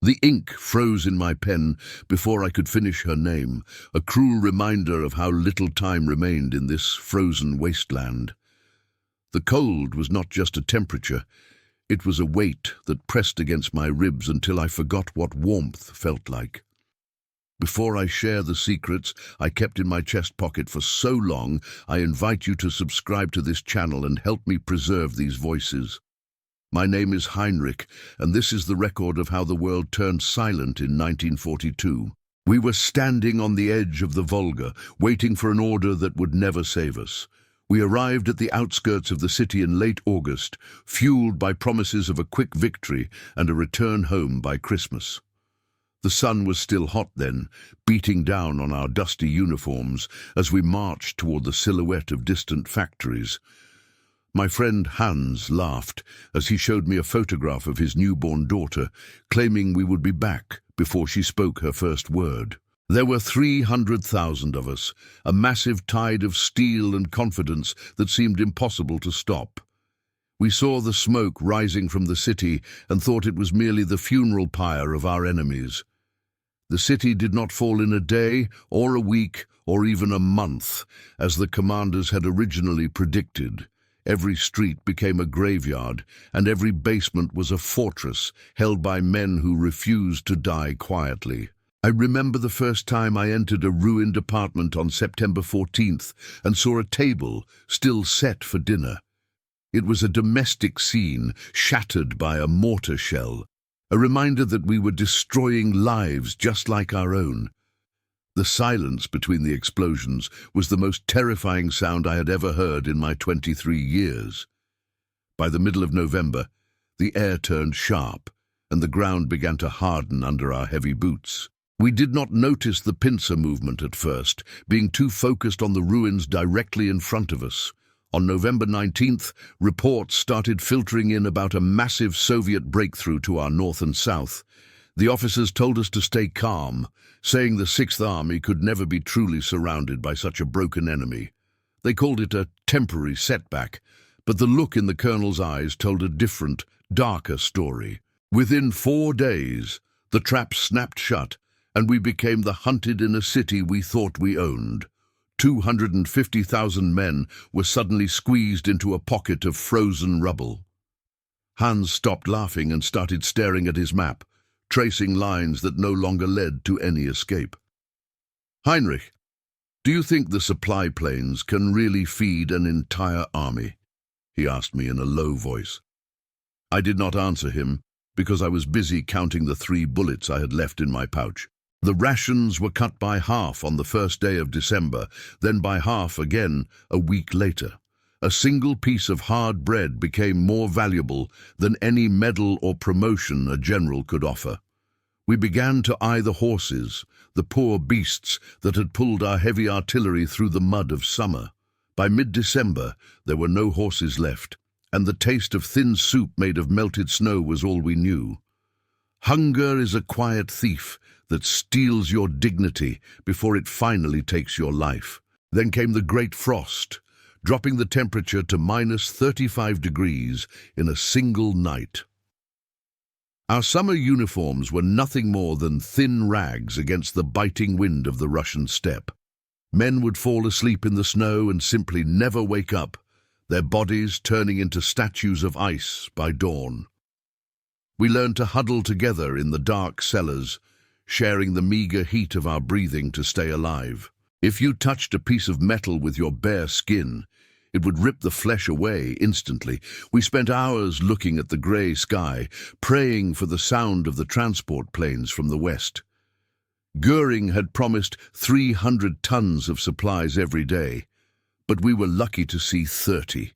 The ink froze in my pen before I could finish her name, a cruel reminder of how little time remained in this frozen wasteland. The cold was not just a temperature, it was a weight that pressed against my ribs until I forgot what warmth felt like. Before I share the secrets I kept in my chest pocket for so long, I invite you to subscribe to this channel and help me preserve these voices. My name is Heinrich, and this is the record of how the world turned silent in 1942. We were standing on the edge of the Volga, waiting for an order that would never save us. We arrived at the outskirts of the city in late August, fueled by promises of a quick victory and a return home by Christmas. The sun was still hot then, beating down on our dusty uniforms as we marched toward the silhouette of distant factories. My friend Hans laughed as he showed me a photograph of his newborn daughter, claiming we would be back before she spoke her first word. There were 300,000 of us, a massive tide of steel and confidence that seemed impossible to stop. We saw the smoke rising from the city and thought it was merely the funeral pyre of our enemies. The city did not fall in a day, or a week, or even a month, as the commanders had originally predicted. Every street became a graveyard, and every basement was a fortress held by men who refused to die quietly. I remember the first time I entered a ruined apartment on September 14th and saw a table still set for dinner. It was a domestic scene shattered by a mortar shell, a reminder that we were destroying lives just like our own. The silence between the explosions was the most terrifying sound I had ever heard in my 23 years. By the middle of November, the air turned sharp, and the ground began to harden under our heavy boots. We did not notice the pincer movement at first, being too focused on the ruins directly in front of us. On November 19th, reports started filtering in about a massive Soviet breakthrough to our north and south. The officers told us to stay calm, saying the Sixth Army could never be truly surrounded by such a broken enemy. They called it a temporary setback, but the look in the colonel's eyes told a different, darker story. Within 4 days, the trap snapped shut, and we became the hunted in a city we thought we owned. 250,000 men were suddenly squeezed into a pocket of frozen rubble. Hans stopped laughing and started staring at his map, tracing lines that no longer led to any escape. "Heinrich, do you think the supply planes can really feed an entire army?" he asked me in a low voice. I did not answer him because I was busy counting the 3 bullets I had left in my pouch. The rations were cut by half on the first day of December, then by half again a week later. A single piece of hard bread became more valuable than any medal or promotion a general could offer. We began to eye the horses, the poor beasts that had pulled our heavy artillery through the mud of summer. By mid-December, there were no horses left, and the taste of thin soup made of melted snow was all we knew. Hunger is a quiet thief that steals your dignity before it finally takes your life. Then came the Great Frost, dropping the temperature to -35 degrees in a single night. Our summer uniforms were nothing more than thin rags against the biting wind of the Russian steppe. Men would fall asleep in the snow and simply never wake up, their bodies turning into statues of ice by dawn. We learned to huddle together in the dark cellars, sharing the meager heat of our breathing to stay alive. If you touched a piece of metal with your bare skin, it would rip the flesh away instantly. We spent hours looking at the grey sky, praying for the sound of the transport planes from the west. Goering had promised 300 tons of supplies every day, but we were lucky to see 30.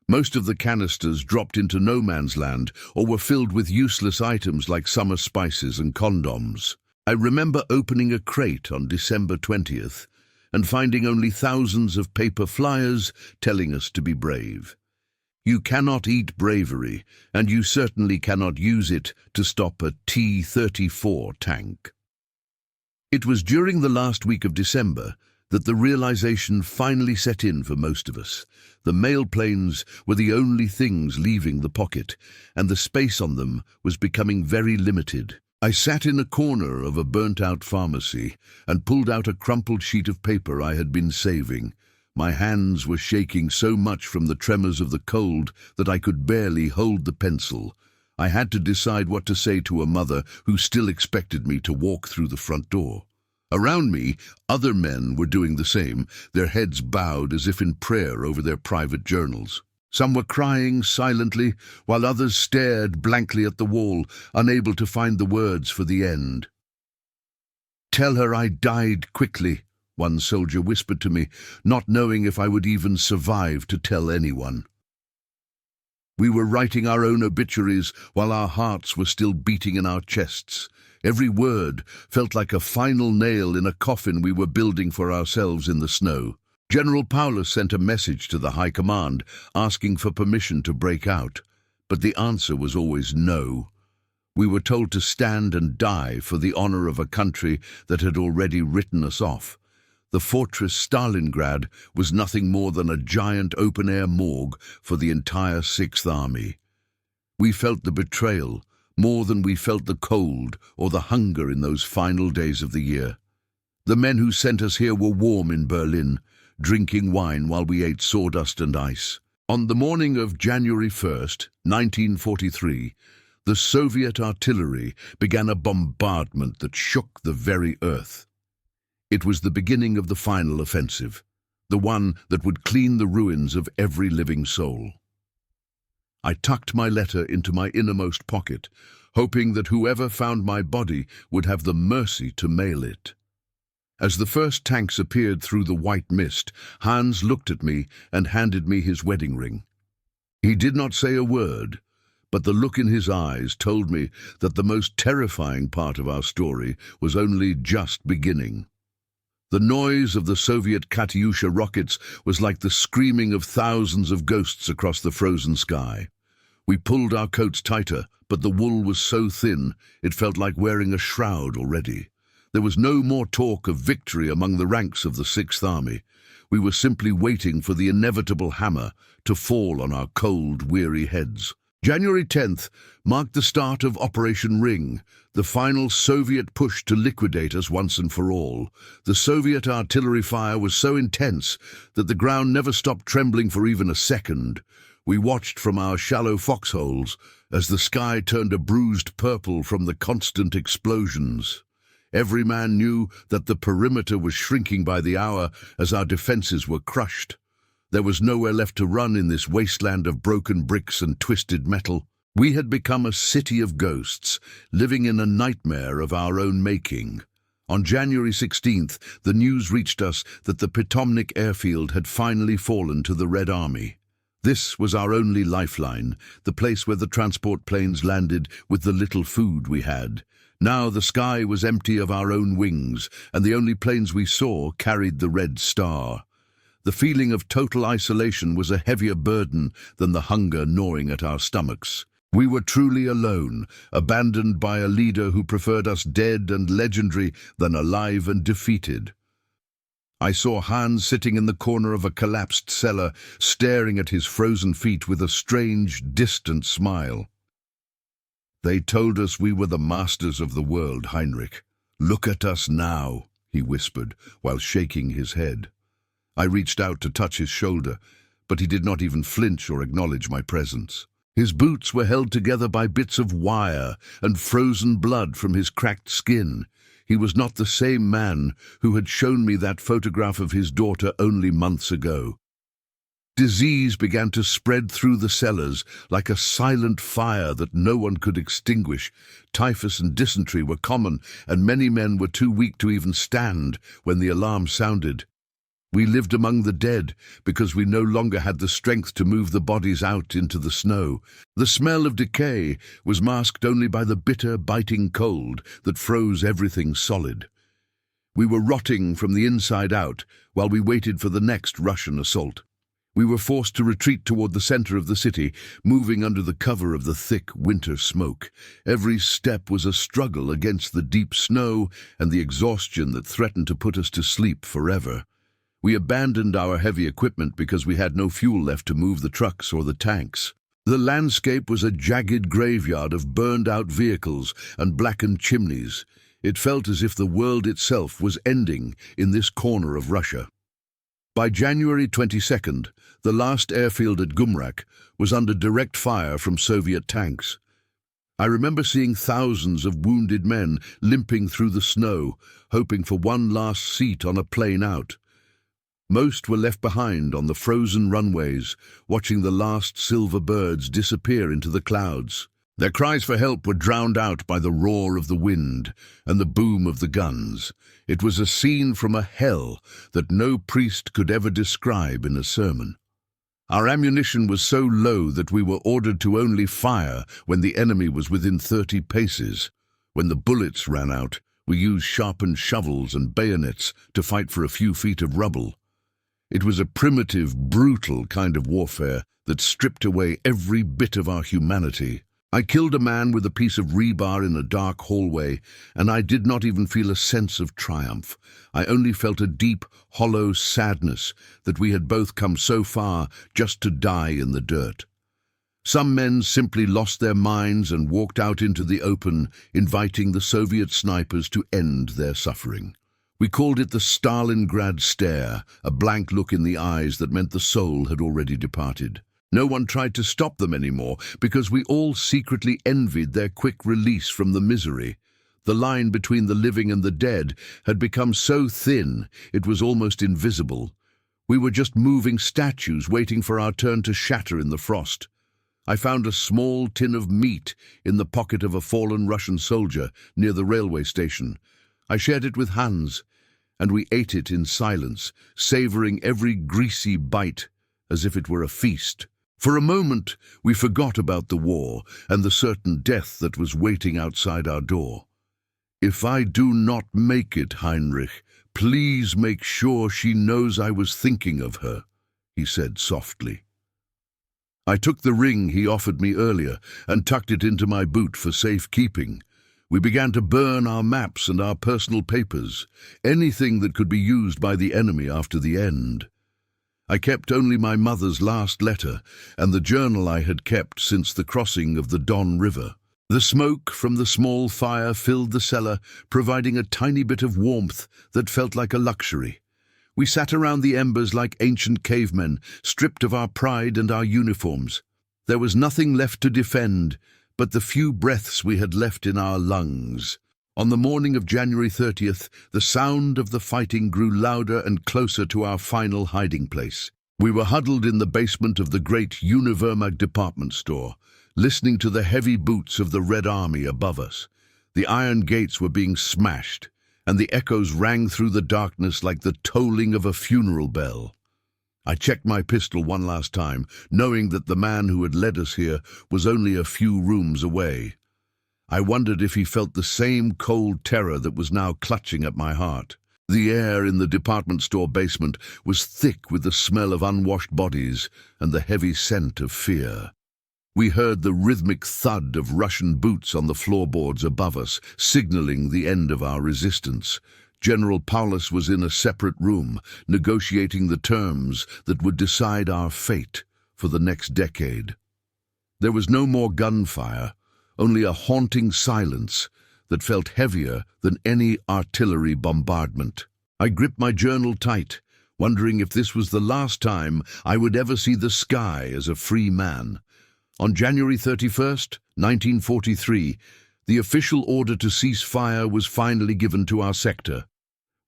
Most of the canisters dropped into no man's land or were filled with useless items like summer spices and condoms. I remember opening a crate on December 20th and finding only thousands of paper flyers telling us to be brave. You cannot eat bravery, and you certainly cannot use it to stop a T-34 tank. It was during the last week of December that the realization finally set in for most of us. The mail planes were the only things leaving the pocket, and the space on them was becoming very limited. I sat in a corner of a burnt-out pharmacy and pulled out a crumpled sheet of paper I had been saving. My hands were shaking so much from the tremors of the cold that I could barely hold the pencil. I had to decide what to say to a mother who still expected me to walk through the front door. Around me, other men were doing the same, their heads bowed as if in prayer over their private journals. Some were crying silently, while others stared blankly at the wall, unable to find the words for the end. "Tell her I died quickly," one soldier whispered to me, not knowing if I would even survive to tell anyone. We were writing our own obituaries while our hearts were still beating in our chests. Every word felt like a final nail in a coffin we were building for ourselves in the snow. General Paulus sent a message to the High Command asking for permission to break out, but the answer was always no. We were told to stand and die for the honor of a country that had already written us off. The fortress Stalingrad was nothing more than a giant open-air morgue for the entire Sixth Army. We felt the betrayal more than we felt the cold or the hunger in those final days of the year. The men who sent us here were warm in Berlin, drinking wine while we ate sawdust and ice. On the morning of January 1st, 1943, the Soviet artillery began a bombardment that shook the very earth. It was the beginning of the final offensive, the one that would clean the ruins of every living soul. I tucked my letter into my innermost pocket, hoping that whoever found my body would have the mercy to mail it. As the first tanks appeared through the white mist, Hans looked at me and handed me his wedding ring. He did not say a word, but the look in his eyes told me that the most terrifying part of our story was only just beginning. The noise of the Soviet Katyusha rockets was like the screaming of thousands of ghosts across the frozen sky. We pulled our coats tighter, but the wool was so thin it felt like wearing a shroud already. There was no more talk of victory among the ranks of the Sixth Army. We were simply waiting for the inevitable hammer to fall on our cold, weary heads. January 10th marked the start of Operation Ring, the final Soviet push to liquidate us once and for all. The Soviet artillery fire was so intense that the ground never stopped trembling for even a second. We watched from our shallow foxholes as the sky turned a bruised purple from the constant explosions. Every man knew that the perimeter was shrinking by the hour as our defenses were crushed. There was nowhere left to run in this wasteland of broken bricks and twisted metal. We had become a city of ghosts, living in a nightmare of our own making. On January 16th, the news reached us that the Beketovka airfield had finally fallen to the Red Army. This was our only lifeline, the place where the transport planes landed with the little food we had. Now the sky was empty of our own wings, and the only planes we saw carried the red star. The feeling of total isolation was a heavier burden than the hunger gnawing at our stomachs. We were truly alone, abandoned by a leader who preferred us dead and legendary than alive and defeated. I saw Hans sitting in the corner of a collapsed cellar, staring at his frozen feet with a strange, distant smile. "They told us we were the masters of the world, Heinrich. Look at us now," he whispered, while shaking his head. I reached out to touch his shoulder, but he did not even flinch or acknowledge my presence. His boots were held together by bits of wire and frozen blood from his cracked skin. He was not the same man who had shown me that photograph of his daughter only months ago. Disease began to spread through the cellars like a silent fire that no one could extinguish. Typhus and dysentery were common, and many men were too weak to even stand when the alarm sounded. We lived among the dead because we no longer had the strength to move the bodies out into the snow. The smell of decay was masked only by the bitter, biting cold that froze everything solid. We were rotting from the inside out while we waited for the next Russian assault. We were forced to retreat toward the center of the city, moving under the cover of the thick winter smoke. Every step was a struggle against the deep snow and the exhaustion that threatened to put us to sleep forever. We abandoned our heavy equipment because we had no fuel left to move the trucks or the tanks. The landscape was a jagged graveyard of burned-out vehicles and blackened chimneys. It felt as if the world itself was ending in this corner of Russia. By January 22nd, the last airfield at Gumrak was under direct fire from Soviet tanks. I remember seeing thousands of wounded men limping through the snow, hoping for one last seat on a plane out. Most were left behind on the frozen runways, watching the last silver birds disappear into the clouds. Their cries for help were drowned out by the roar of the wind and the boom of the guns. It was a scene from a hell that no priest could ever describe in a sermon. Our ammunition was so low that we were ordered to only fire when the enemy was within 30 paces. When the bullets ran out, we used sharpened shovels and bayonets to fight for a few feet of rubble. It was a primitive, brutal kind of warfare that stripped away every bit of our humanity. I killed a man with a piece of rebar in a dark hallway, and I did not even feel a sense of triumph. I only felt a deep, hollow sadness that we had both come so far just to die in the dirt. Some men simply lost their minds and walked out into the open, inviting the Soviet snipers to end their suffering. We called it the Stalingrad stare, a blank look in the eyes that meant the soul had already departed. No one tried to stop them anymore because we all secretly envied their quick release from the misery. The line between the living and the dead had become so thin it was almost invisible. We were just moving statues waiting for our turn to shatter in the frost. I found a small tin of meat in the pocket of a fallen Russian soldier near the railway station. I shared it with Hans, and we ate it in silence, savoring every greasy bite as if it were a feast. For a moment, we forgot about the war and the certain death that was waiting outside our door. "If I do not make it, Heinrich, please make sure she knows I was thinking of her," he said softly. I took the ring he offered me earlier and tucked it into my boot for safekeeping. We began to burn our maps and our personal papers, anything that could be used by the enemy after the end. I kept only my mother's last letter and the journal I had kept since the crossing of the Don River. The smoke from the small fire filled the cellar, providing a tiny bit of warmth that felt like a luxury. We sat around the embers like ancient cavemen, stripped of our pride and our uniforms. There was nothing left to defend but the few breaths we had left in our lungs. On the morning of January 30th, the sound of the fighting grew louder and closer to our final hiding place. We were huddled in the basement of the great Univermag department store, listening to the heavy boots of the Red Army above us. The iron gates were being smashed, and the echoes rang through the darkness like the tolling of a funeral bell. I checked my pistol one last time, knowing that the man who had led us here was only a few rooms away. I wondered if he felt the same cold terror that was now clutching at my heart. The air in the department store basement was thick with the smell of unwashed bodies and the heavy scent of fear. We heard the rhythmic thud of Russian boots on the floorboards above us, signaling the end of our resistance. General Paulus was in a separate room, negotiating the terms that would decide our fate for the next decade. There was no more gunfire, only a haunting silence that felt heavier than any artillery bombardment. I gripped my journal tight, wondering if this was the last time I would ever see the sky as a free man. On January 31st, 1943, the official order to cease fire was finally given to our sector.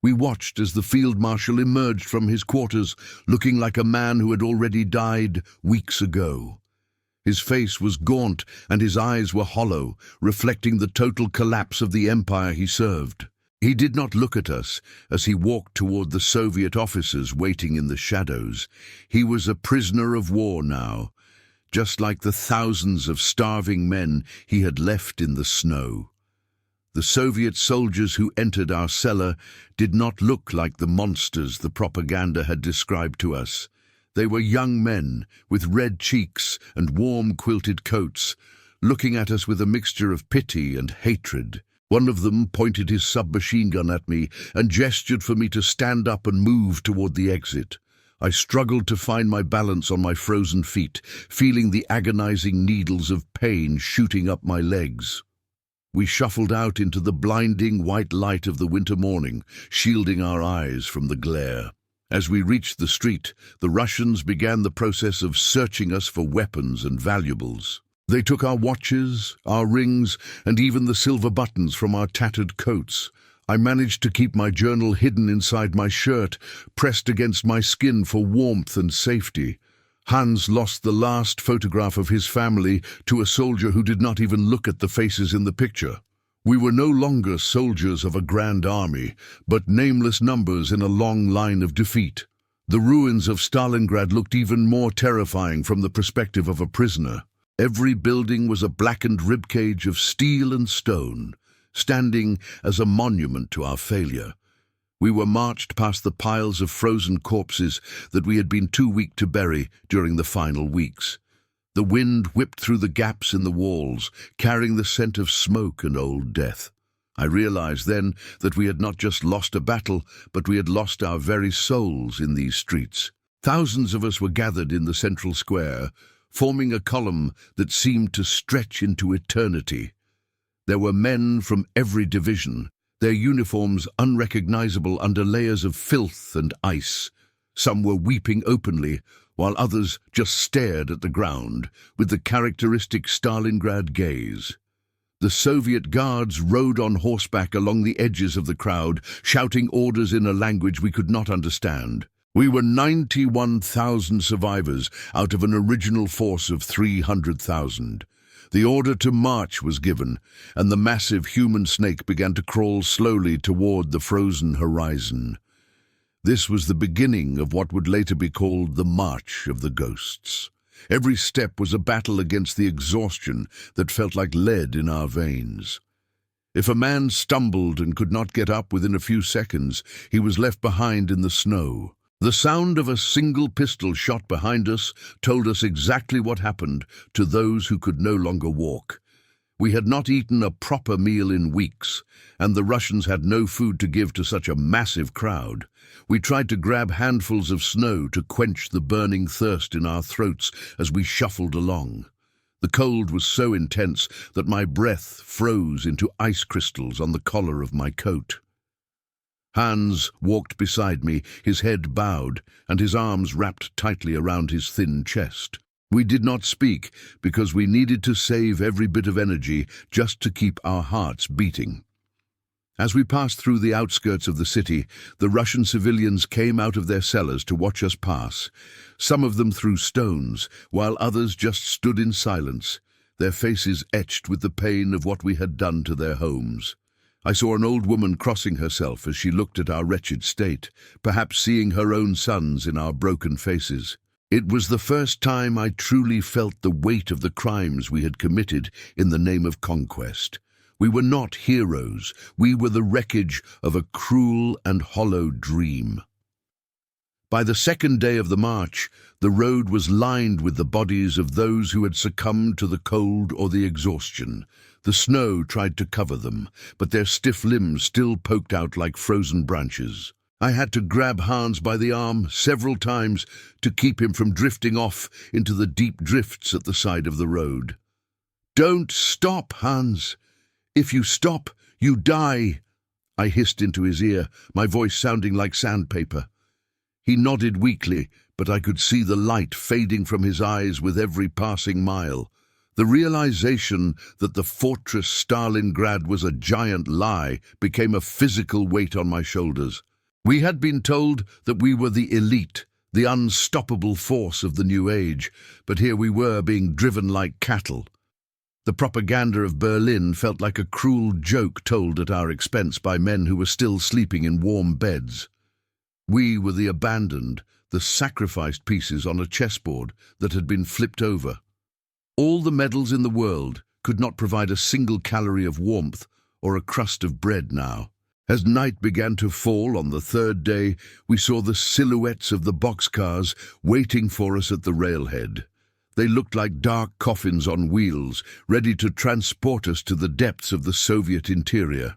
We watched as the field marshal emerged from his quarters, looking like a man who had already died weeks ago. His face was gaunt and his eyes were hollow, reflecting the total collapse of the empire he served. He did not look at us as he walked toward the Soviet officers waiting in the shadows. He was a prisoner of war now, just like the thousands of starving men he had left in the snow. The Soviet soldiers who entered our cellar did not look like the monsters the propaganda had described to us. They were young men with red cheeks and warm quilted coats, looking at us with a mixture of pity and hatred. One of them pointed his submachine gun at me and gestured for me to stand up and move toward the exit. I struggled to find my balance on my frozen feet, feeling the agonizing needles of pain shooting up my legs. We shuffled out into the blinding white light of the winter morning, shielding our eyes from the glare. As we reached the street, the Russians began the process of searching us for weapons and valuables. They took our watches, our rings, and even the silver buttons from our tattered coats. I managed to keep my journal hidden inside my shirt, pressed against my skin for warmth and safety. Hans lost the last photograph of his family to a soldier who did not even look at the faces in the picture. We were no longer soldiers of a grand army, but nameless numbers in a long line of defeat. The ruins of Stalingrad looked even more terrifying from the perspective of a prisoner. Every building was a blackened ribcage of steel and stone, standing as a monument to our failure. We were marched past the piles of frozen corpses that we had been too weak to bury during the final weeks. The wind whipped through the gaps in the walls, carrying the scent of smoke and old death. I realized then that we had not just lost a battle, but we had lost our very souls in these streets. Thousands of us were gathered in the central square, forming a column that seemed to stretch into eternity. There were men from every division, their uniforms unrecognizable under layers of filth and ice. Some were weeping openly, while others just stared at the ground with the characteristic Stalingrad gaze. The Soviet guards rode on horseback along the edges of the crowd, shouting orders in a language we could not understand. We were 91,000 survivors out of an original force of 300,000. The order to march was given, and the massive human snake began to crawl slowly toward the frozen horizon. This was the beginning of what would later be called the March of the Ghosts. Every step was a battle against the exhaustion that felt like lead in our veins. If a man stumbled and could not get up within a few seconds, he was left behind in the snow. The sound of a single pistol shot behind us told us exactly what happened to those who could no longer walk. We had not eaten a proper meal in weeks, and the Russians had no food to give to such a massive crowd. We tried to grab handfuls of snow to quench the burning thirst in our throats as we shuffled along. The cold was so intense that my breath froze into ice crystals on the collar of my coat. Hans walked beside me, his head bowed and his arms wrapped tightly around his thin chest. We did not speak because we needed to save every bit of energy just to keep our hearts beating. As we passed through the outskirts of the city, the Russian civilians came out of their cellars to watch us pass. Some of them threw stones, while others just stood in silence, their faces etched with the pain of what we had done to their homes. I saw an old woman crossing herself as she looked at our wretched state, perhaps seeing her own sons in our broken faces. It was the first time I truly felt the weight of the crimes we had committed in the name of conquest. We were not heroes. We were the wreckage of a cruel and hollow dream. By the second day of the march, the road was lined with the bodies of those who had succumbed to the cold or the exhaustion. The snow tried to cover them, but their stiff limbs still poked out like frozen branches. I had to grab Hans by the arm several times to keep him from drifting off into the deep drifts at the side of the road. "Don't stop, Hans. If you stop, you die," I hissed into his ear, my voice sounding like sandpaper. He nodded weakly, but I could see the light fading from his eyes with every passing mile. The realization that the fortress Stalingrad was a giant lie became a physical weight on my shoulders. We had been told that we were the elite, the unstoppable force of the new age, but here we were being driven like cattle. The propaganda of Berlin felt like a cruel joke told at our expense by men who were still sleeping in warm beds. We were the abandoned, the sacrificed pieces on a chessboard that had been flipped over. All the medals in the world could not provide a single calorie of warmth or a crust of bread now. As night began to fall on the third day, we saw the silhouettes of the boxcars waiting for us at the railhead. They looked like dark coffins on wheels, ready to transport us to the depths of the Soviet interior.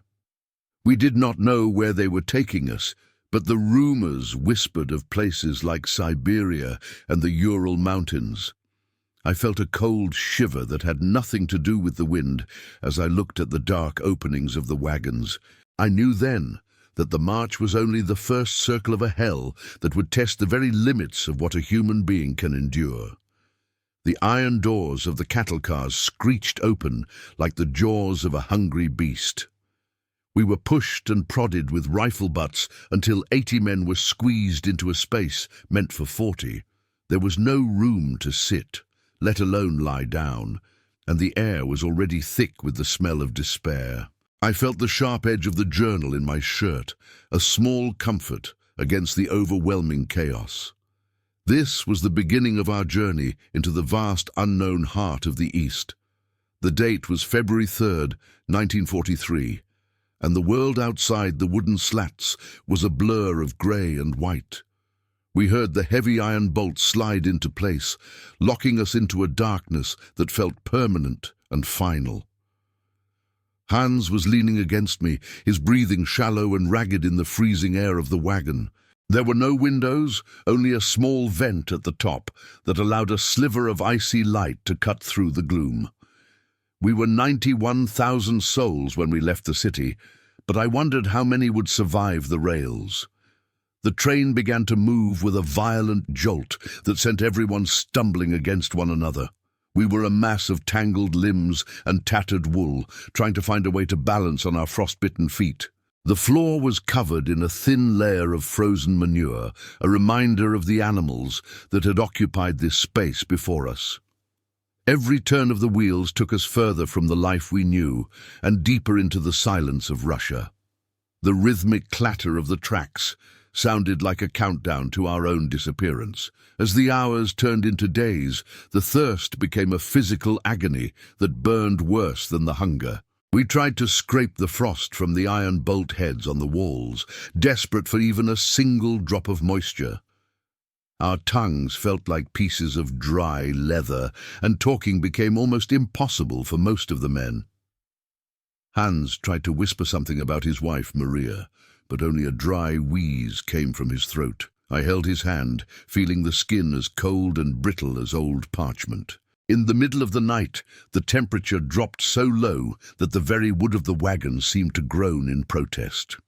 We did not know where they were taking us, But the rumors whispered of places like Siberia and the Ural Mountains. I felt a cold shiver that had nothing to do with the wind as I looked at the dark openings of the wagons. I knew then that the march was only the first circle of a hell that would test the very limits of what a human being can endure. The iron doors of the cattle cars screeched open like the jaws of a hungry beast. We were pushed and prodded with rifle butts until 80 men were squeezed into a space meant for 40. There was no room to sit, let alone lie down, and the air was already thick with the smell of despair. I felt the sharp edge of the journal in my shirt, a small comfort against the overwhelming chaos. This was the beginning of our journey into the vast unknown heart of the East. The date was February 3rd, 1943, and the world outside the wooden slats was a blur of grey and white. We heard the heavy iron bolts slide into place, locking us into a darkness that felt permanent and final. Hans was leaning against me, his breathing shallow and ragged in the freezing air of the wagon. There were no windows, only a small vent at the top that allowed a sliver of icy light to cut through the gloom. We were 91,000 souls when we left the city, but I wondered how many would survive the rails. The train began to move with a violent jolt that sent everyone stumbling against one another. We were a mass of tangled limbs and tattered wool, trying to find a way to balance on our frostbitten feet. The floor was covered in a thin layer of frozen manure, a reminder of the animals that had occupied this space before us. Every turn of the wheels took us further from the life we knew and deeper into the silence of Russia. The rhythmic clatter of the tracks sounded like a countdown to our own disappearance. As the hours turned into days, the thirst became a physical agony that burned worse than the hunger. We tried to scrape the frost from the iron bolt heads on the walls, desperate for even a single drop of moisture. Our tongues felt like pieces of dry leather, and talking became almost impossible for most of the men. Hans tried to whisper something about his wife, Maria, but only a dry wheeze came from his throat. I held his hand, feeling the skin as cold and brittle as old parchment. In the middle of the night, the temperature dropped so low that the very wood of the wagon seemed to groan in protest.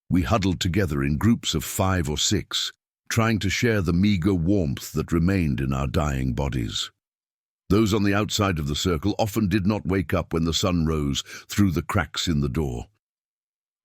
We huddled together in groups of 5 or 6, trying to share the meager warmth that remained in our dying bodies. Those on the outside of the circle often did not wake up when the sun rose through the cracks in the door.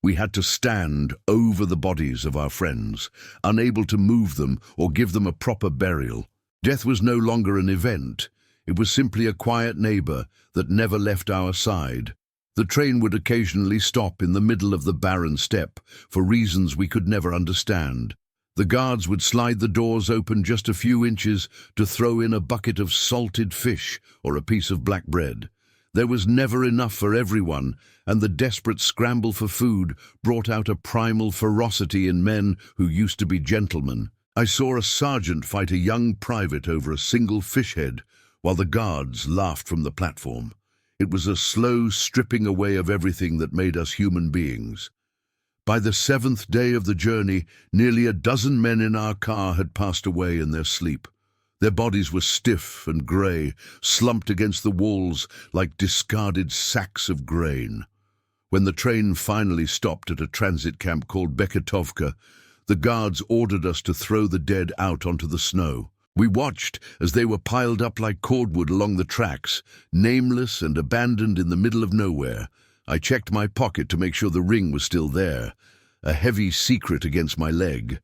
We had to stand over the bodies of our friends, unable to move them or give them a proper burial. Death was no longer an event. It was simply a quiet neighbor that never left our side. The train would occasionally stop in the middle of the barren steppe for reasons we could never understand. The guards would slide the doors open just a few inches to throw in a bucket of salted fish or a piece of black bread. There was never enough for everyone, and the desperate scramble for food brought out a primal ferocity in men who used to be gentlemen. I saw a sergeant fight a young private over a single fish head, while the guards laughed from the platform. It was a slow stripping away of everything that made us human beings. By the 7th day of the journey, nearly a dozen men in our car had passed away in their sleep. Their bodies were stiff and grey, slumped against the walls like discarded sacks of grain. When the train finally stopped at a transit camp called Beketovka, the guards ordered us to throw the dead out onto the snow. We watched as they were piled up like cordwood along the tracks, nameless and abandoned in the middle of nowhere. I checked my pocket to make sure the ring was still there, a heavy secret against my leg.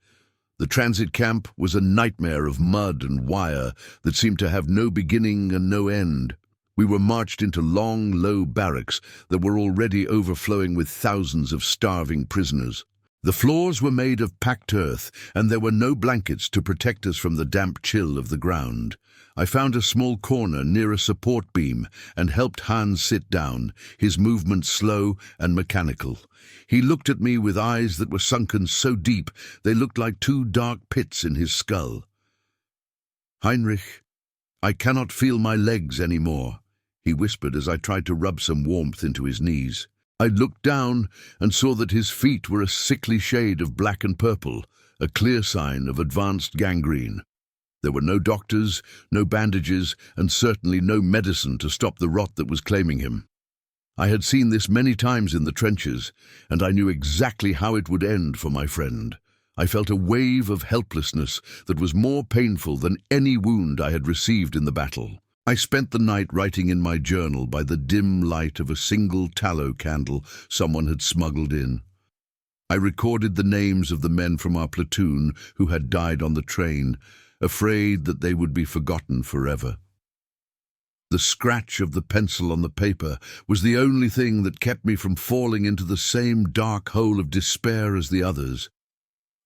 The transit camp was a nightmare of mud and wire that seemed to have no beginning and no end. We were marched into long, low barracks that were already overflowing with thousands of starving prisoners. The floors were made of packed earth, and there were no blankets to protect us from the damp chill of the ground. I found a small corner near a support beam and helped Hans sit down, his movements slow and mechanical. He looked at me with eyes that were sunken so deep they looked like 2 dark pits in his skull. "Heinrich, I cannot feel my legs anymore," he whispered as I tried to rub some warmth into his knees. I looked down and saw that his feet were a sickly shade of black and purple, a clear sign of advanced gangrene. There were no doctors, no bandages, and certainly no medicine to stop the rot that was claiming him. I had seen this many times in the trenches, and I knew exactly how it would end for my friend. I felt a wave of helplessness that was more painful than any wound I had received in the battle. I spent the night writing in my journal by the dim light of a single tallow candle someone had smuggled in. I recorded the names of the men from our platoon who had died on the train, afraid that they would be forgotten forever. The scratch of the pencil on the paper was the only thing that kept me from falling into the same dark hole of despair as the others.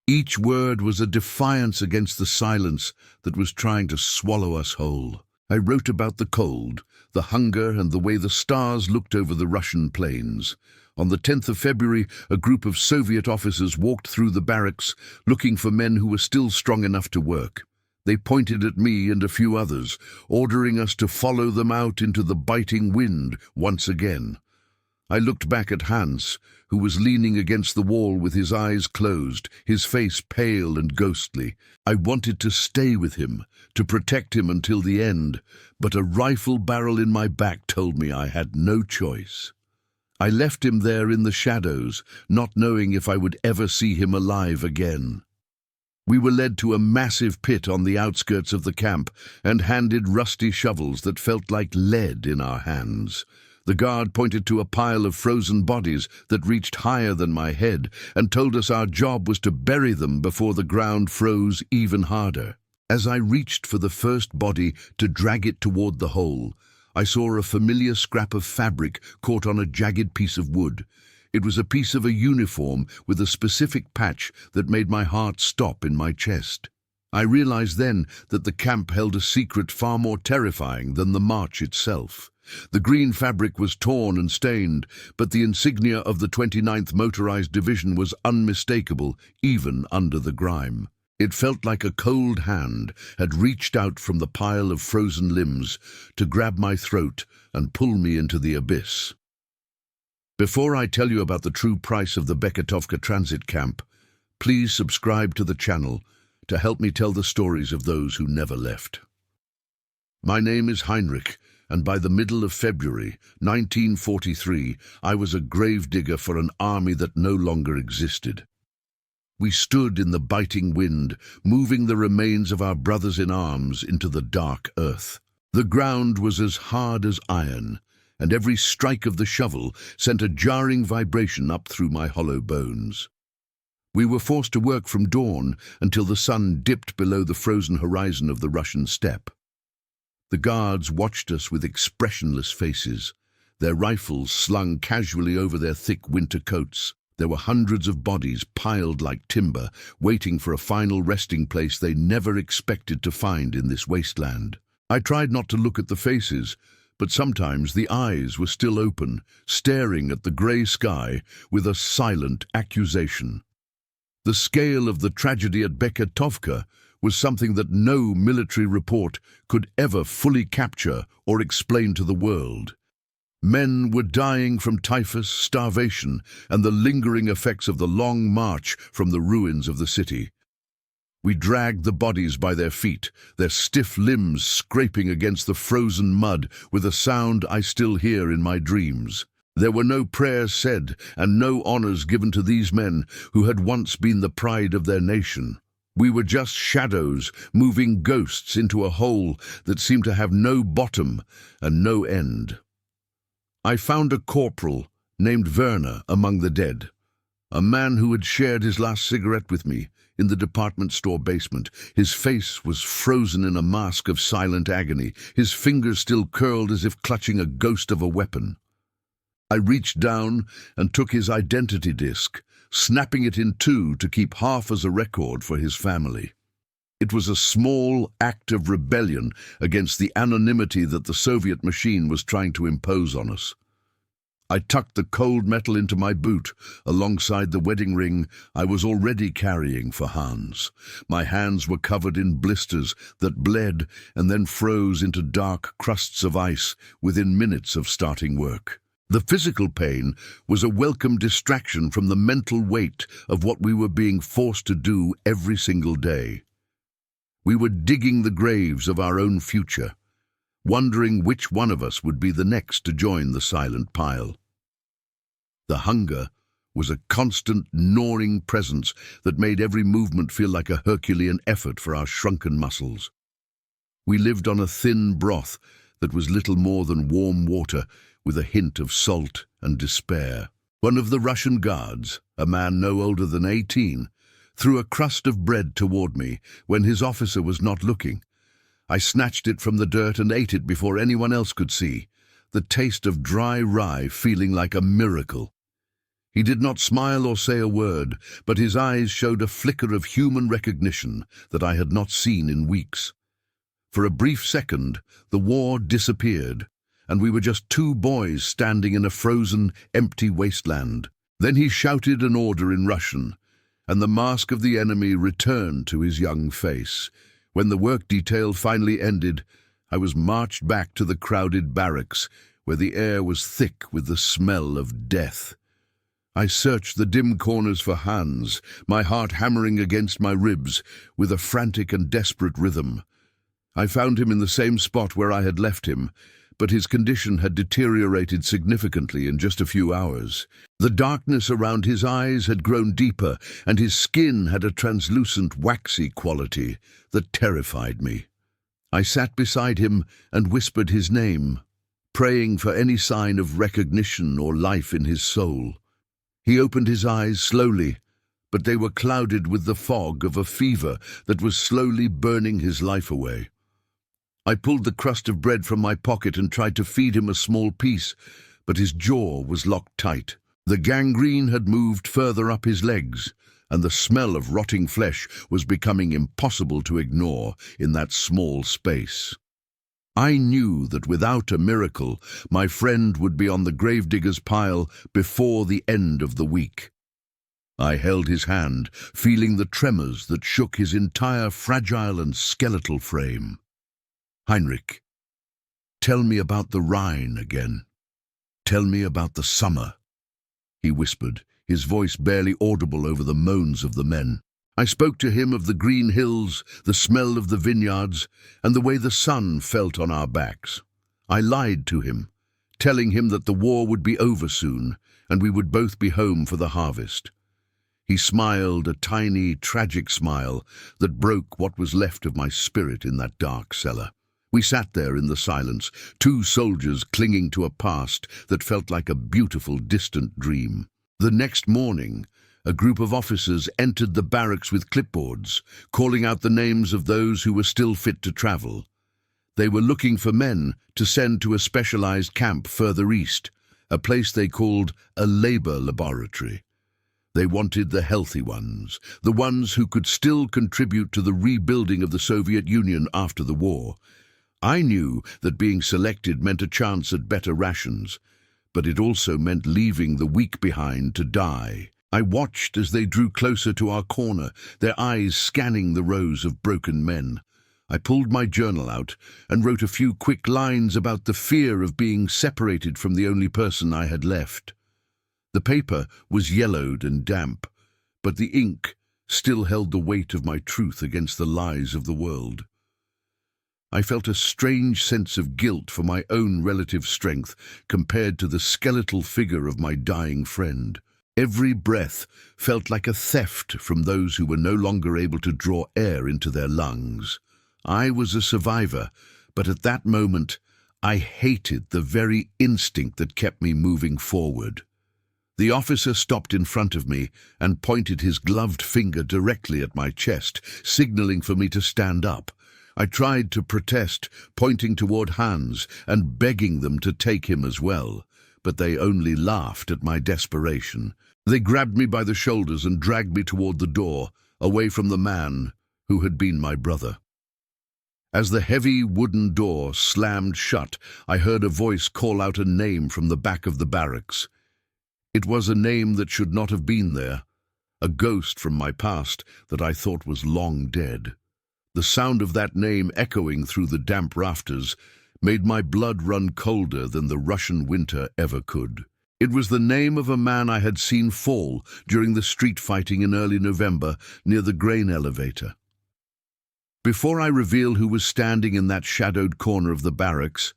Each word was a defiance against the silence that was trying to swallow us whole. I wrote about the cold, the hunger, and the way the stars looked over the Russian plains. On the 10th of February, a group of Soviet officers walked through the barracks looking for men who were still strong enough to work. They pointed at me and a few others, ordering us to follow them out into the biting wind once again. I looked back at Hans, who was leaning against the wall with his eyes closed, his face pale and ghostly. I wanted to stay with him, to protect him until the end, but a rifle barrel in my back told me I had no choice. I left him there in the shadows, not knowing if I would ever see him alive again. We were led to a massive pit on the outskirts of the camp and handed rusty shovels that felt like lead in our hands. The guard pointed to a pile of frozen bodies that reached higher than my head and told us our job was to bury them before the ground froze even harder. As I reached for the first body to drag it toward the hole, I saw a familiar scrap of fabric caught on a jagged piece of wood. It was a piece of a uniform with a specific patch that made my heart stop in my chest. I realized then that the camp held a secret far more terrifying than the march itself. The green fabric was torn and stained, but the insignia of the 29th Motorized Division was unmistakable, even under the grime. It felt like a cold hand had reached out from the pile of frozen limbs to grab my throat and pull me into the abyss. Before I tell you about the true price of the Beketovka transit camp, please subscribe to the channel to help me tell the stories of those who never left. My name is Heinrich, and by the middle of February 1943, I was a gravedigger for an army that no longer existed. We stood in the biting wind, moving the remains of our brothers in arms into the dark earth. The ground was as hard as iron, and every strike of the shovel sent a jarring vibration up through my hollow bones. We were forced to work from dawn until the sun dipped below the frozen horizon of the Russian steppe. The guards watched us with expressionless faces, their rifles slung casually over their thick winter coats. There were hundreds of bodies piled like timber, waiting for a final resting place they never expected to find in this wasteland. I tried not to look at the faces, but sometimes the eyes were still open, staring at the grey sky with a silent accusation. The scale of the tragedy at Beketovka was something that no military report could ever fully capture or explain to the world. Men were dying from typhus, starvation, and the lingering effects of the long march from the ruins of the city. We dragged the bodies by their feet, their stiff limbs scraping against the frozen mud with a sound I still hear in my dreams. There were no prayers said and no honors given to these men who had once been the pride of their nation. We were just shadows, moving ghosts into a hole that seemed to have no bottom and no end. I found a corporal named Werner among the dead, a man who had shared his last cigarette with me in the department store basement. His face was frozen in a mask of silent agony, his fingers still curled as if clutching a ghost of a weapon. I reached down and took his identity disc, snapping it in two to keep half as a record for his family. It was a small act of rebellion against the anonymity that the Soviet machine was trying to impose on us. I tucked the cold metal into my boot, alongside the wedding ring I was already carrying for Hans. My hands were covered in blisters that bled and then froze into dark crusts of ice within minutes of starting work. The physical pain was a welcome distraction from the mental weight of what we were being forced to do every single day. We were digging the graves of our own future, wondering which one of us would be the next to join the silent pile. The hunger was a constant, gnawing presence that made every movement feel like a Herculean effort for our shrunken muscles. We lived on a thin broth that was little more than warm water with a hint of salt and despair. One of the Russian guards, a man no older than 18, threw a crust of bread toward me when his officer was not looking. I snatched it from the dirt and ate it before anyone else could see, the taste of dry rye feeling like a miracle. He did not smile or say a word, but his eyes showed a flicker of human recognition that I had not seen in weeks. For a brief second, the war disappeared, and we were just two boys standing in a frozen, empty wasteland. Then he shouted an order in Russian, and the mask of the enemy returned to his young face. When the work detail finally ended, I was marched back to the crowded barracks, where the air was thick with the smell of death. I searched the dim corners for Hans, my heart hammering against my ribs with a frantic and desperate rhythm. I found him in the same spot where I had left him, but his condition had deteriorated significantly in just a few hours. The darkness around his eyes had grown deeper, and his skin had a translucent, waxy quality that terrified me. I sat beside him and whispered his name, praying for any sign of recognition or life in his soul. He opened his eyes slowly, but they were clouded with the fog of a fever that was slowly burning his life away. I pulled the crust of bread from my pocket and tried to feed him a small piece, but his jaw was locked tight. The gangrene had moved further up his legs, and the smell of rotting flesh was becoming impossible to ignore in that small space. I knew that without a miracle, my friend would be on the gravedigger's pile before the end of the week. I held his hand, feeling the tremors that shook his entire fragile and skeletal frame. "Heinrich, tell me about the Rhine again. Tell me about the summer," he whispered, his voice barely audible over the moans of the men. I spoke to him of the green hills, the smell of the vineyards, and the way the sun felt on our backs. I lied to him, telling him that the war would be over soon, and we would both be home for the harvest. He smiled, a tiny, tragic smile that broke what was left of my spirit in that dark cellar. We sat there in the silence, two soldiers clinging to a past that felt like a beautiful, distant dream. The next morning, a group of officers entered the barracks with clipboards, calling out the names of those who were still fit to travel. They were looking for men to send to a specialized camp further east, a place they called a labor laboratory. They wanted the healthy ones, the ones who could still contribute to the rebuilding of the Soviet Union after the war. I knew that being selected meant a chance at better rations, but it also meant leaving the weak behind to die. I watched as they drew closer to our corner, their eyes scanning the rows of broken men. I pulled my journal out and wrote a few quick lines about the fear of being separated from the only person I had left. The paper was yellowed and damp, but the ink still held the weight of my truth against the lies of the world. I felt a strange sense of guilt for my own relative strength compared to the skeletal figure of my dying friend. Every breath felt like a theft from those who were no longer able to draw air into their lungs. I was a survivor, but at that moment, I hated the very instinct that kept me moving forward. The officer stopped in front of me and pointed his gloved finger directly at my chest, signaling for me to stand up. I tried to protest, pointing toward Hans and begging them to take him as well, but they only laughed at my desperation. They grabbed me by the shoulders and dragged me toward the door, away from the man who had been my brother. As the heavy wooden door slammed shut, I heard a voice call out a name from the back of the barracks. It was a name that should not have been there, a ghost from my past that I thought was long dead. The sound of that name echoing through the damp rafters made my blood run colder than the Russian winter ever could. It was the name of a man I had seen fall during the street fighting in early November near the grain elevator. Before I reveal who was standing in that shadowed corner of the barracks,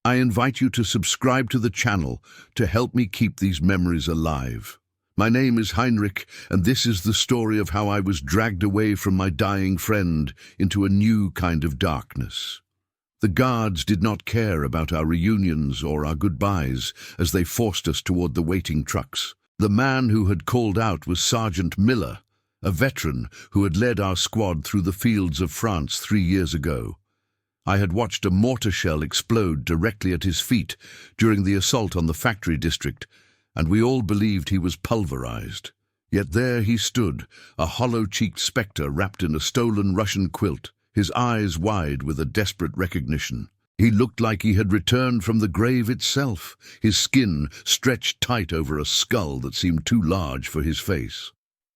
I invite you to subscribe to the channel to help me keep these memories alive. My name is Heinrich, and this is the story of how I was dragged away from my dying friend into a new kind of darkness. The guards did not care about our reunions or our goodbyes as they forced us toward the waiting trucks. The man who had called out was Sergeant Miller, a veteran who had led our squad through the fields of France 3 years ago. I had watched a mortar shell explode directly at his feet during the assault on the factory district, and we all believed he was pulverized. Yet there he stood, a hollow-cheeked spectre wrapped in a stolen Russian quilt, his eyes wide with a desperate recognition. He looked like he had returned from the grave itself, his skin stretched tight over a skull that seemed too large for his face.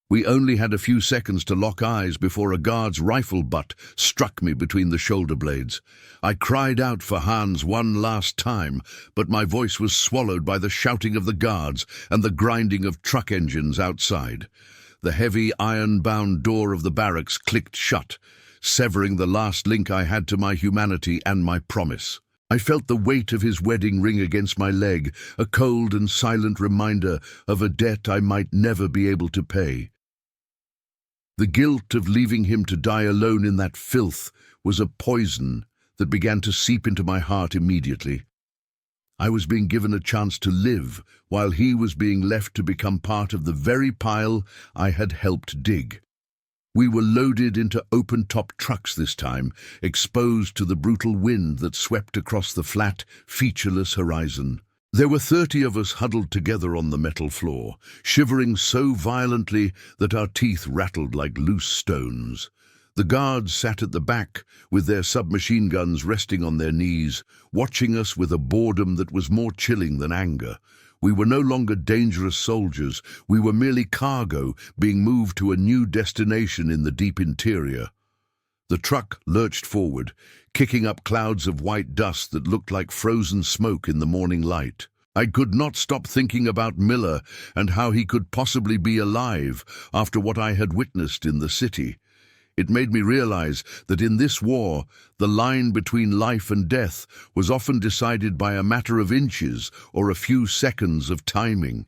We only had a few seconds to lock eyes before a guard's rifle butt struck me between the shoulder blades. I cried out for Hans one last time, but my voice was swallowed by the shouting of the guards and the grinding of truck engines outside. The heavy iron-bound door of the barracks clicked shut, severing the last link I had to my humanity and my promise. I felt the weight of his wedding ring against my leg, a cold and silent reminder of a debt I might never be able to pay. The guilt of leaving him to die alone in that filth was a poison that began to seep into my heart immediately. I was being given a chance to live, while he was being left to become part of the very pile I had helped dig. We were loaded into open-top trucks this time, exposed to the brutal wind that swept across the flat, featureless horizon. There were 30 of us huddled together on the metal floor, shivering so violently that our teeth rattled like loose stones. The guards sat at the back, with their submachine guns resting on their knees, watching us with a boredom that was more chilling than anger. We were no longer dangerous soldiers, we were merely cargo being moved to a new destination in the deep interior. The truck lurched forward, kicking up clouds of white dust that looked like frozen smoke in the morning light. I could not stop thinking about Miller and how he could possibly be alive after what I had witnessed in the city. It made me realize that in this war, the line between life and death was often decided by a matter of inches or a few seconds of timing.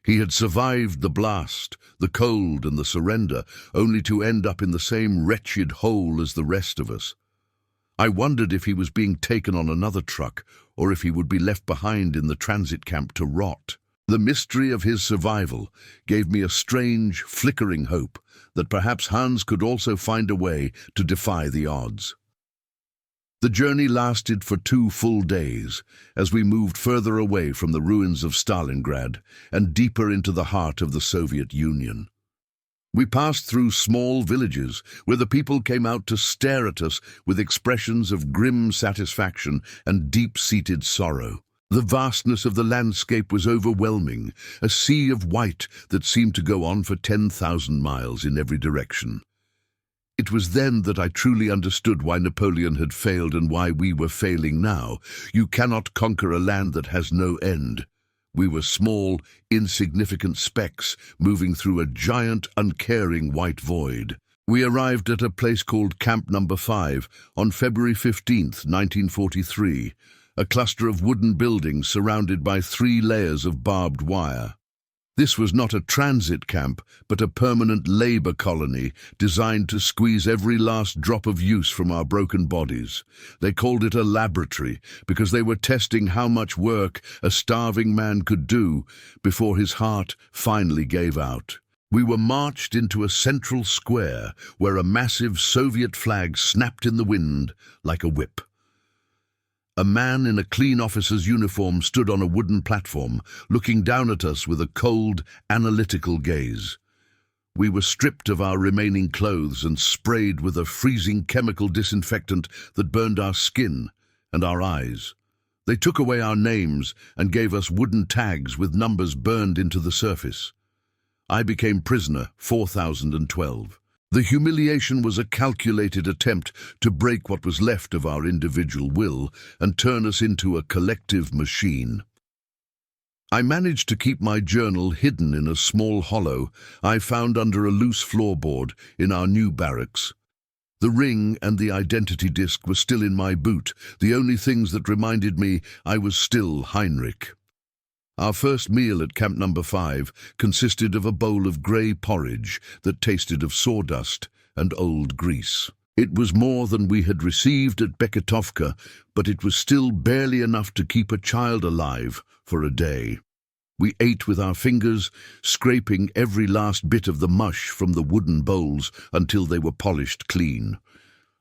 He had survived the blast, the cold and the surrender, only to end up in the same wretched hole as the rest of us. I wondered if he was being taken on another truck, or if he would be left behind in the transit camp to rot. The mystery of his survival gave me a strange, flickering hope that perhaps Hans could also find a way to defy the odds. The journey lasted for 2 full days as we moved further away from the ruins of Stalingrad and deeper into the heart of the Soviet Union. We passed through small villages where the people came out to stare at us with expressions of grim satisfaction and deep-seated sorrow. The vastness of the landscape was overwhelming, a sea of white that seemed to go on for 10,000 miles in every direction. It was then that I truly understood why Napoleon had failed and why we were failing now. You cannot conquer a land that has no end. We were small, insignificant specks moving through a giant, uncaring white void. We arrived at a place called Camp Number 5 on February 15th, 1943, a cluster of wooden buildings surrounded by 3 layers of barbed wire. This was not a transit camp, but a permanent labor colony designed to squeeze every last drop of use from our broken bodies. They called it a laboratory because they were testing how much work a starving man could do before his heart finally gave out. We were marched into a central square where a massive Soviet flag snapped in the wind like a whip. A man in a clean officer's uniform stood on a wooden platform, looking down at us with a cold, analytical gaze. We were stripped of our remaining clothes and sprayed with a freezing chemical disinfectant that burned our skin and our eyes. They took away our names and gave us wooden tags with numbers burned into the surface. I became prisoner 4012. The humiliation was a calculated attempt to break what was left of our individual will and turn us into a collective machine. I managed to keep my journal hidden in a small hollow I found under a loose floorboard in our new barracks. The ring and the identity disc were still in my boot, the only things that reminded me I was still Heinrich. Our first meal at Camp Number 5 consisted of a bowl of grey porridge that tasted of sawdust and old grease. It was more than we had received at Beketovka, but it was still barely enough to keep a child alive for a day. We ate with our fingers, scraping every last bit of the mush from the wooden bowls until they were polished clean.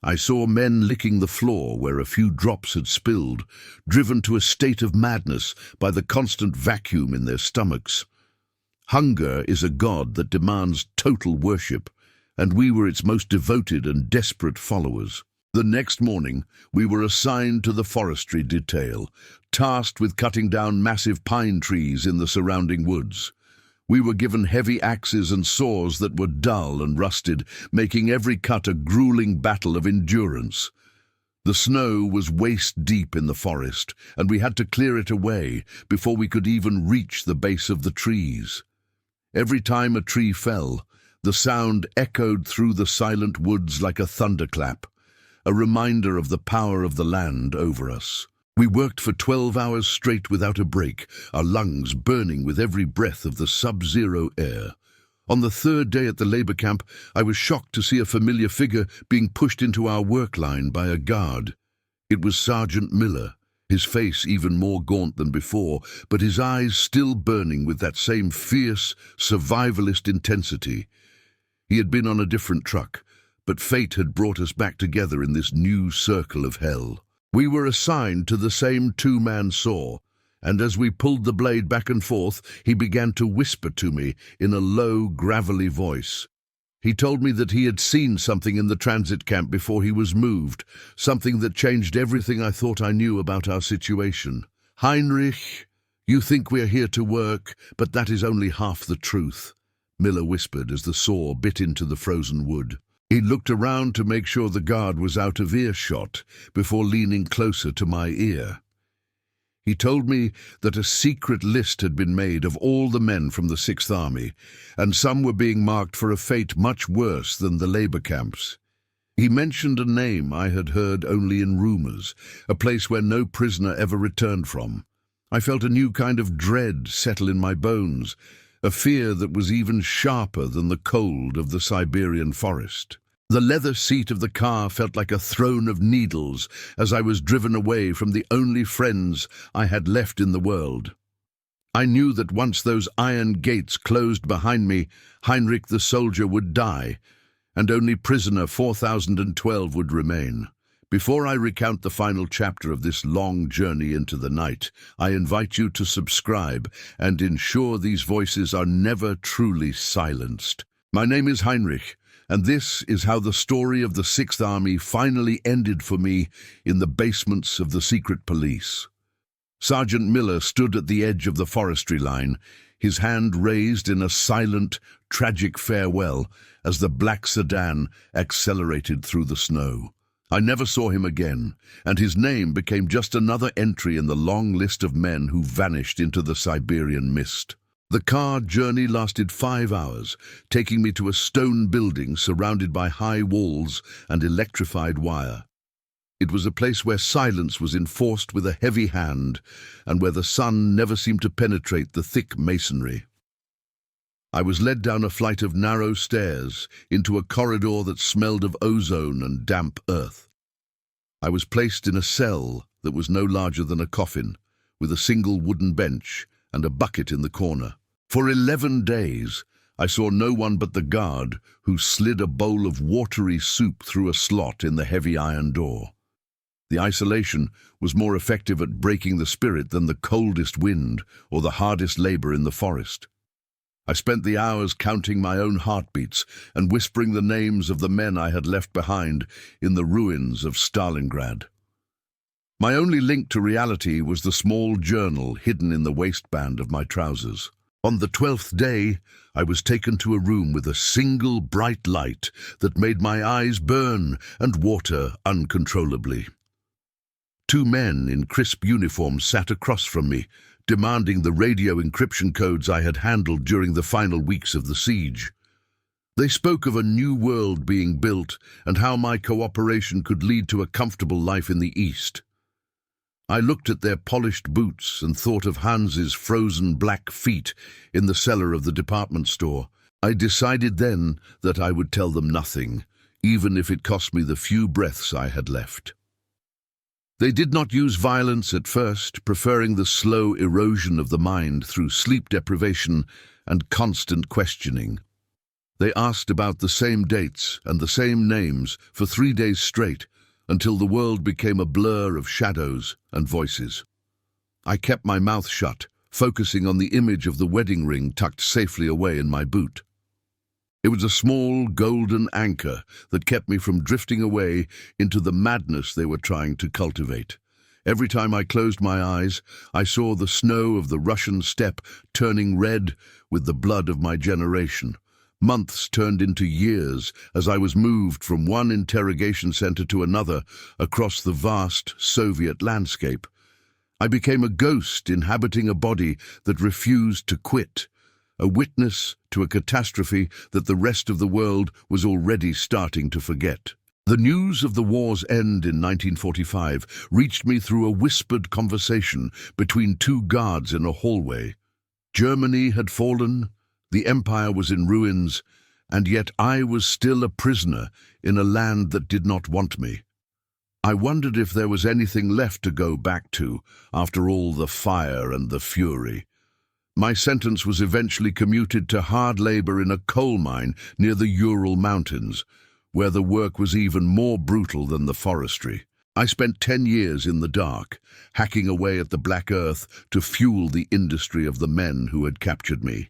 I saw men licking the floor where a few drops had spilled, driven to a state of madness by the constant vacuum in their stomachs. Hunger is a god that demands total worship, and we were its most devoted and desperate followers. The next morning, we were assigned to the forestry detail, tasked with cutting down massive pine trees in the surrounding woods. We were given heavy axes and saws that were dull and rusted, making every cut a grueling battle of endurance. The snow was waist-deep in the forest, and we had to clear it away before we could even reach the base of the trees. Every time a tree fell, the sound echoed through the silent woods like a thunderclap, a reminder of the power of the land over us. We worked for 12 hours straight without a break, our lungs burning with every breath of the sub-zero air. On the third day at the labor camp, I was shocked to see a familiar figure being pushed into our work line by a guard. It was Sergeant Miller, his face even more gaunt than before, but his eyes still burning with that same fierce, survivalist intensity. He had been on a different truck, but fate had brought us back together in this new circle of hell. We were assigned to the same two-man saw, and as we pulled the blade back and forth, he began to whisper to me in a low, gravelly voice. He told me that he had seen something in the transit camp before he was moved, something that changed everything I thought I knew about our situation. "Heinrich, you think we're here to work, but that is only half the truth," Miller whispered as the saw bit into the frozen wood. He looked around to make sure the guard was out of earshot before leaning closer to my ear. He told me that a secret list had been made of all the men from the Sixth Army, and some were being marked for a fate much worse than the labor camps. He mentioned a name I had heard only in rumors, a place where no prisoner ever returned from. I felt a new kind of dread settle in my bones, a fear that was even sharper than the cold of the Siberian forest. The leather seat of the car felt like a throne of needles as I was driven away from the only friends I had left in the world. I knew that once those iron gates closed behind me, Heinrich the soldier would die, and only prisoner 4012 would remain. Before I recount the final chapter of this long journey into the night, I invite you to subscribe and ensure these voices are never truly silenced. My name is Heinrich, and this is how the story of the Sixth Army finally ended for me in the basements of the secret police. Sergeant Miller stood at the edge of the forestry line, his hand raised in a silent, tragic farewell as the black sedan accelerated through the snow. I never saw him again, and his name became just another entry in the long list of men who vanished into the Siberian mist. The car journey lasted 5 hours, taking me to a stone building surrounded by high walls and electrified wire. It was a place where silence was enforced with a heavy hand, and where the sun never seemed to penetrate the thick masonry. I was led down a flight of narrow stairs into a corridor that smelled of ozone and damp earth. I was placed in a cell that was no larger than a coffin, with a single wooden bench and a bucket in the corner. For 11 days, I saw no one but the guard, who slid a bowl of watery soup through a slot in the heavy iron door. The isolation was more effective at breaking the spirit than the coldest wind or the hardest labor in the forest. I spent the hours counting my own heartbeats and whispering the names of the men I had left behind in the ruins of Stalingrad. My only link to reality was the small journal hidden in the waistband of my trousers. On the 12th day, I was taken to a room with a single bright light that made my eyes burn and water uncontrollably. Two men in crisp uniforms sat across from me, demanding the radio encryption codes I had handled during the final weeks of the siege. They spoke of a new world being built and how my cooperation could lead to a comfortable life in the East. I looked at their polished boots and thought of Hans's frozen black feet in the cellar of the department store. I decided then that I would tell them nothing, even if it cost me the few breaths I had left. They did not use violence at first, preferring the slow erosion of the mind through sleep deprivation and constant questioning. They asked about the same dates and the same names for 3 days straight, until the world became a blur of shadows and voices. I kept my mouth shut, focusing on the image of the wedding ring tucked safely away in my boot. It was a small golden anchor that kept me from drifting away into the madness they were trying to cultivate. Every time I closed my eyes, I saw the snow of the Russian steppe turning red with the blood of my generation. Months turned into years as I was moved from one interrogation center to another across the vast Soviet landscape. I became a ghost inhabiting a body that refused to quit, a witness to a catastrophe that the rest of the world was already starting to forget. The news of the war's end in 1945 reached me through a whispered conversation between two guards in a hallway. Germany had fallen, the empire was in ruins, and yet I was still a prisoner in a land that did not want me. I wondered if there was anything left to go back to after all the fire and the fury. My sentence was eventually commuted to hard labor in a coal mine near the Ural Mountains, where the work was even more brutal than the forestry. I spent 10 years in the dark, hacking away at the black earth to fuel the industry of the men who had captured me.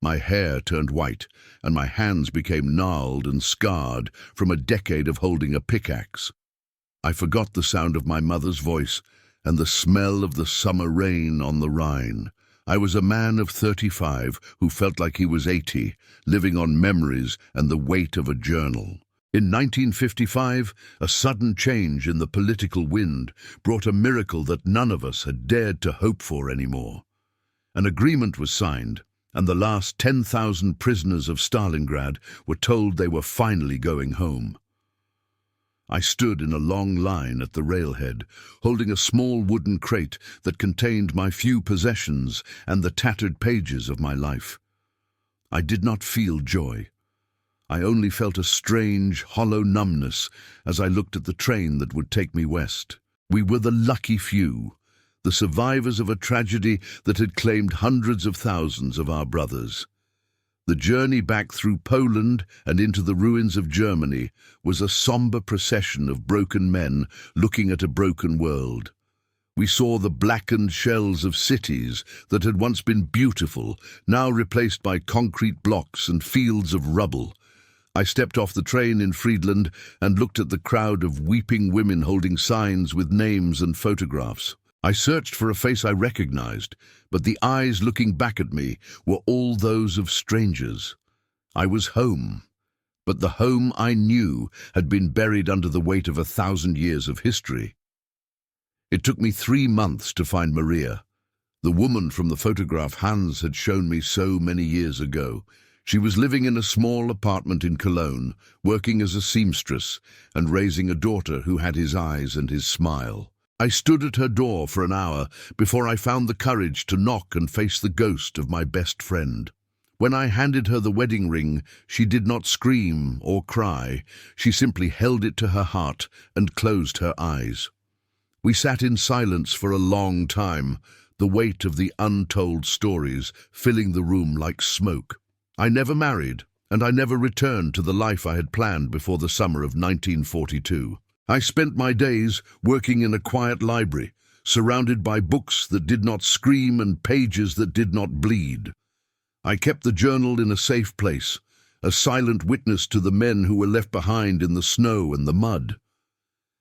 My hair turned white, and my hands became gnarled and scarred from a decade of holding a pickaxe. I forgot the sound of my mother's voice and the smell of the summer rain on the Rhine. I was a man of 35 who felt like he was 80, living on memories and the weight of a journal. In 1955, a sudden change in the political wind brought a miracle that none of us had dared to hope for anymore. An agreement was signed, and the last 10,000 prisoners of Stalingrad were told they were finally going home. I stood in a long line at the railhead, holding a small wooden crate that contained my few possessions and the tattered pages of my life. I did not feel joy. I only felt a strange, hollow numbness as I looked at the train that would take me west. We were the lucky few, the survivors of a tragedy that had claimed hundreds of thousands of our brothers. The journey back through Poland and into the ruins of Germany was a somber procession of broken men looking at a broken world. We saw the blackened shells of cities that had once been beautiful, now replaced by concrete blocks and fields of rubble. I stepped off the train in Friedland and looked at the crowd of weeping women holding signs with names and photographs. I searched for a face I recognized, but the eyes looking back at me were all those of strangers. I was home, but the home I knew had been buried under the weight of 1,000 years of history. It took me 3 months to find Maria, the woman from the photograph Hans had shown me so many years ago. She was living in a small apartment in Cologne, working as a seamstress and raising a daughter who had his eyes and his smile. I stood at her door for an hour before I found the courage to knock and face the ghost of my best friend. When I handed her the wedding ring, she did not scream or cry. She simply held it to her heart and closed her eyes. We sat in silence for a long time, the weight of the untold stories filling the room like smoke. I never married, and I never returned to the life I had planned before the summer of 1942. I spent my days working in a quiet library, surrounded by books that did not scream and pages that did not bleed. I kept the journal in a safe place, a silent witness to the men who were left behind in the snow and the mud.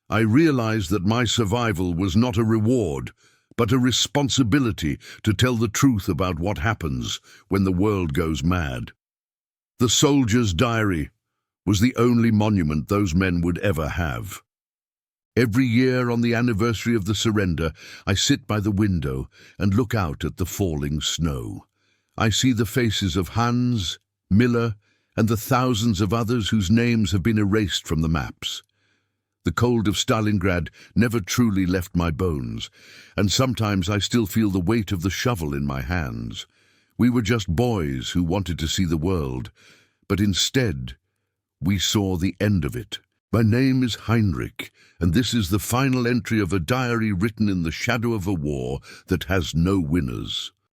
I realized that my survival was not a reward, but a responsibility to tell the truth about what happens when the world goes mad. The soldier's diary was the only monument those men would ever have. Every year on the anniversary of the surrender, I sit by the window and look out at the falling snow. I see the faces of Hans, Miller, and the thousands of others whose names have been erased from the maps. The cold of Stalingrad never truly left my bones, and sometimes I still feel the weight of the shovel in my hands. We were just boys who wanted to see the world, but instead, we saw the end of it. My name is Heinrich, and this is the final entry of a diary written in the shadow of a war that has no winners.